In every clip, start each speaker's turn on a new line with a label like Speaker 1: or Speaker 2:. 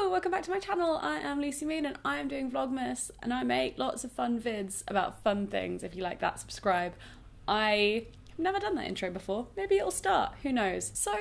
Speaker 1: Hello, welcome back to my channel. I am Lucy Moon and I am doing Vlogmas and I make lots of fun vids about fun things. If you like that, subscribe. I have never done that intro before. Maybe it'll start, who knows. So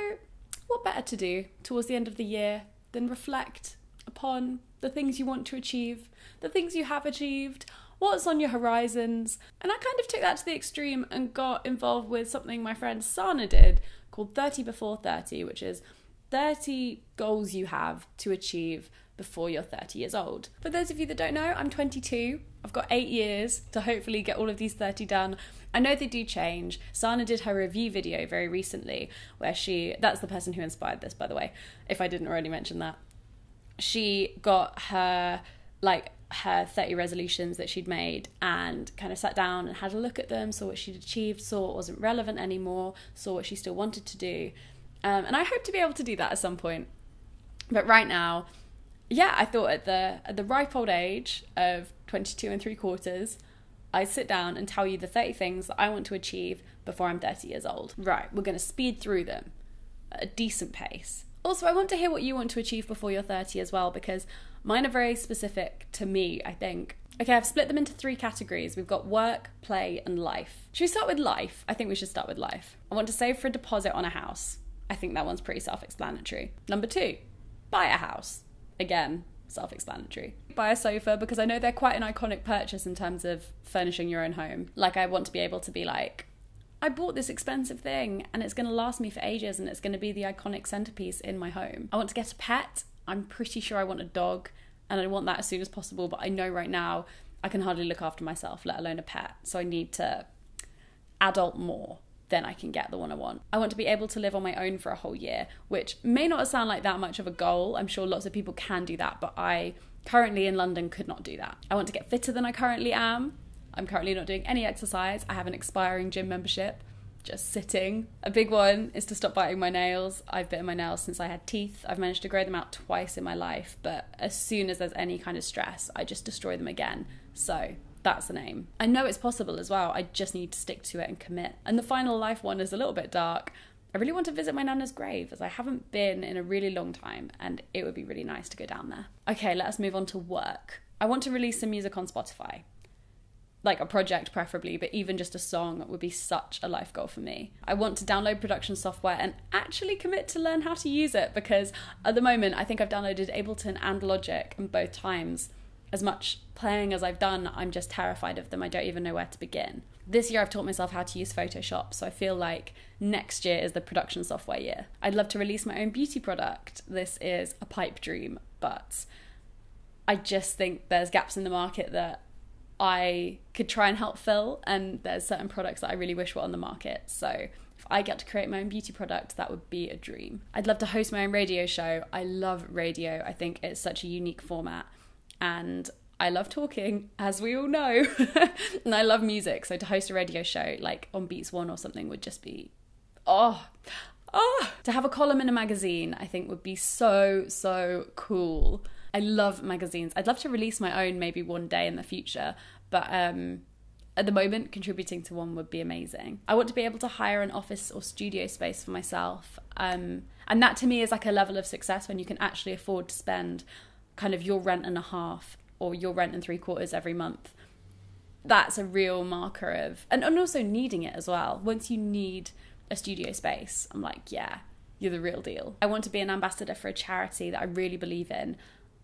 Speaker 1: what better to do towards the end of the year than reflect upon the things you want to achieve, the things you have achieved, what's on your horizons. And I kind of took that to the extreme and got involved with something my friend Sana did called 30 before 30, which is 30 goals you have to achieve before you're 30 years old. For those of you that don't know, I'm 22. I've got 8 years to hopefully get all of these 30 done. I know they do change. Sana did her review video very recently where that's the person who inspired this, by the way, if I didn't already mention that. She got her 30 resolutions that she'd made and kind of sat down and had a look at them, saw what she'd achieved, saw what wasn't relevant anymore, saw what she still wanted to do. And I hope to be able to do that at some point. But right now, yeah, I thought at the ripe old age of 22 3/4, I'd sit down and tell you the 30 things that I want to achieve before I'm 30 years old. Right, we're going to speed through them at a decent pace. Also, I want to hear what you want to achieve before you're 30 as well, because mine are very specific to me, I think. Okay, I've split them into 3 categories. We've got work, play, and life. Should we start with life? I think we should start with life. I want to save for a deposit on a house. I think that one's pretty self-explanatory. Number 2, buy a house. Again, self-explanatory. Buy a sofa, because I know they're quite an iconic purchase in terms of furnishing your own home. Like, I want to be able to be like, I bought this expensive thing and it's going to last me for ages and it's going to be the iconic centerpiece in my home. I want to get a pet. I'm pretty sure I want a dog and I want that as soon as possible, but I know right now I can hardly look after myself, let alone a pet. So I need to adult more. Then I can get the one I want. I want to be able to live on my own for a whole year, which may not sound like that much of a goal. I'm sure lots of people can do that, but I currently in London could not do that. I want to get fitter than I currently am. I'm currently not doing any exercise. I have an expiring gym membership, just sitting. A big one is to stop biting my nails. I've bitten my nails since I had teeth. I've managed to grow them out twice in my life, but as soon as there's any kind of stress, I just destroy them again. So that's the name. I know it's possible as well. I just need to stick to it and commit. And the final life one is a little bit dark. I really want to visit my nana's grave, as I haven't been in a really long time, and it would be really nice to go down there. Okay, let us move on to work. I want to release some music on Spotify. Like a project preferably, but even just a song would be such a life goal for me. I want to download production software and actually commit to learn how to use it, because at the moment I think I've downloaded Ableton and Logic, and both times, as much playing as I've done, I'm just terrified of them. I don't even know where to begin. This year I've taught myself how to use Photoshop, so I feel like next year is the production software year. I'd love to release my own beauty product. This is a pipe dream, but I just think there's gaps in the market that I could try and help fill, and there's certain products that I really wish were on the market. So if I get to create my own beauty product, that would be a dream. I'd love to host my own radio show. I love radio. I think it's such a unique format. And I love talking, as we all know, and I love music. So to host a radio show like on Beats One or something would just be, to have a column in a magazine, I think would be so cool. I love magazines. I'd love to release my own maybe one day in the future, but at the moment, contributing to one would be amazing. I want to be able to hire an office or studio space for myself. And that to me is like a level of success when you can actually afford to spend kind of your rent and a half or your rent and 3/4 every month. That's a real marker of, and also needing it as well. Once you need a studio space, I'm like, yeah, you're the real deal. I want to be an ambassador for a charity that I really believe in.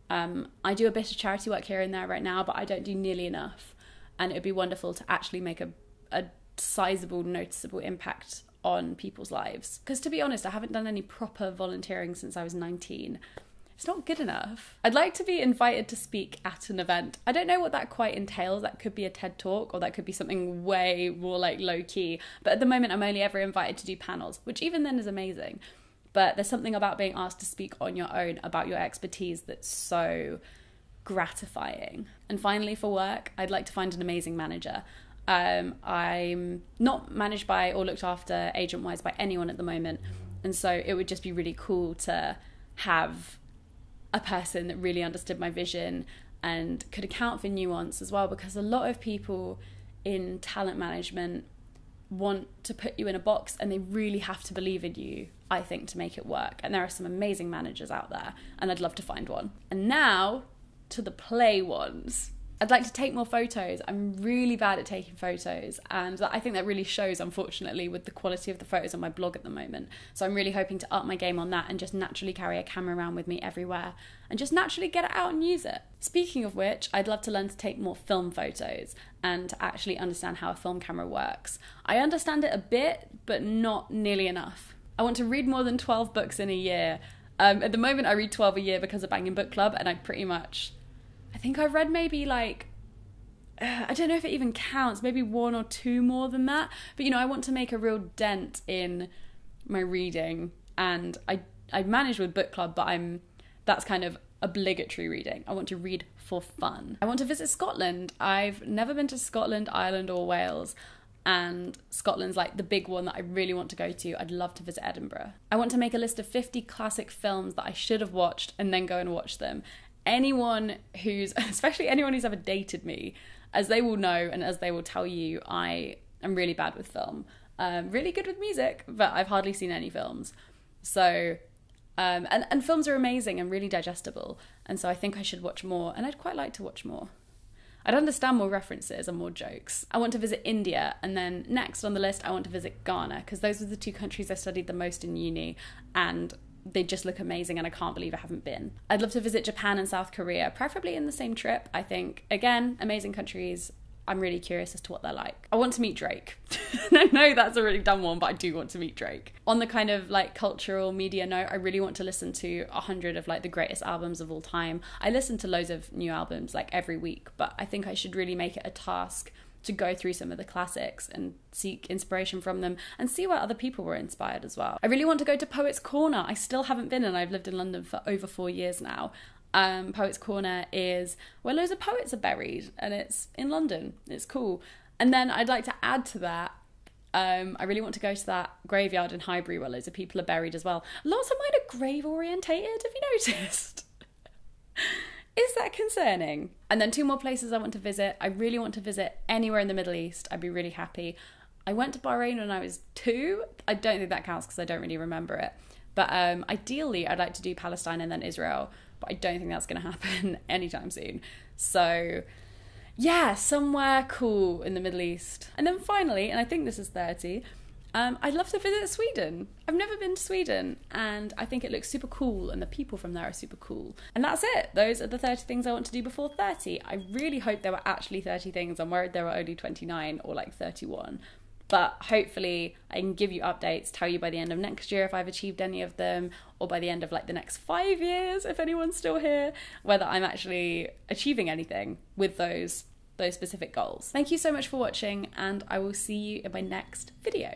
Speaker 1: I do a bit of charity work here and there right now, but I don't do nearly enough. And it would be wonderful to actually make a sizable, noticeable impact on people's lives. Because to be honest, I haven't done any proper volunteering since I was 19. It's not good enough. I'd like to be invited to speak at an event. I don't know what that quite entails. That could be a TED Talk, or that could be something way more like low key. But at the moment, I'm only ever invited to do panels, which even then is amazing. But there's something about being asked to speak on your own about your expertise that's so gratifying. And finally, for work, I'd like to find an amazing manager. I'm not managed by or looked after agent-wise by anyone at the moment. And so it would just be really cool to have a person that really understood my vision and could account for nuance as well, because a lot of people in talent management want to put you in a box and they really have to believe in you. I think, to make it work. And there are some amazing managers out there, and I'd love to find one. And now to the play ones. I'd like to take more photos. I'm really bad at taking photos, and I think that really shows, unfortunately, with the quality of the photos on my blog at the moment. So I'm really hoping to up my game on that and just naturally carry a camera around with me everywhere and just naturally get it out and use it. Speaking of which, I'd love to learn to take more film photos and to actually understand how a film camera works. I understand it a bit, but not nearly enough. I want to read more than 12 books in a year. At the moment, I read 12 a year because of Banging Book Club, and I think I've read maybe like, I don't know if it even counts, maybe 1 or 2 more than that. But, you know, I want to make a real dent in my reading, and I manage with book club, but that's kind of obligatory reading. I want to read for fun. I want to visit Scotland. I've never been to Scotland, Ireland or Wales, and Scotland's like the big one that I really want to go to. I'd love to visit Edinburgh. I want to make a list of 50 classic films that I should have watched and then go and watch them. Especially anyone who's ever dated me, as they will know and as they will tell you, I am really bad with film. Really good with music, but I've hardly seen any films. So, and films are amazing and really digestible. And so I think I should watch more, and I'd quite like to watch more. I'd understand more references and more jokes. I want to visit India, and then next on the list, I want to visit Ghana, because those are the 2 countries I studied the most in uni, and they just look amazing, and I can't believe I haven't been. I'd love to visit Japan and South Korea, preferably in the same trip. I think, again, amazing countries. I'm really curious as to what they're like. I want to meet Drake. I know that's a really dumb one, but I do want to meet Drake. On the kind of like cultural media note, I really want to listen to 100 of like the greatest albums of all time. I listen to loads of new albums like every week, but I think I should really make it a task to go through some of the classics and seek inspiration from them and see where other people were inspired as well. I really want to go to Poets Corner. I still haven't been, and I've lived in London for over 4 years now. Poets Corner is where loads of poets are buried, and it's in London. It's cool. And then I'd like to add to that, I really want to go to that graveyard in Highbury where loads of people are buried as well. Lots of mine are grave orientated, have you noticed? Is that concerning? And then 2 more places I want to visit. I really want to visit anywhere in the Middle East. I'd be really happy. I went to Bahrain when I was 2. I don't think that counts because I don't really remember it. But ideally, I'd like to do Palestine and then Israel. But I don't think that's going to happen anytime soon. So yeah, somewhere cool in the Middle East. And then finally, and I think this is 30, I'd love to visit Sweden. I've never been to Sweden, and I think it looks super cool, and the people from there are super cool. And that's it. Those are the 30 things I want to do before 30. I really hope there were actually 30 things. I'm worried there were only 29 or like 31. But hopefully I can give you updates, tell you by the end of next year if I've achieved any of them, or by the end of like the next 5 years, if anyone's still here, whether I'm actually achieving anything with those specific goals. Thank you so much for watching, and I will see you in my next video.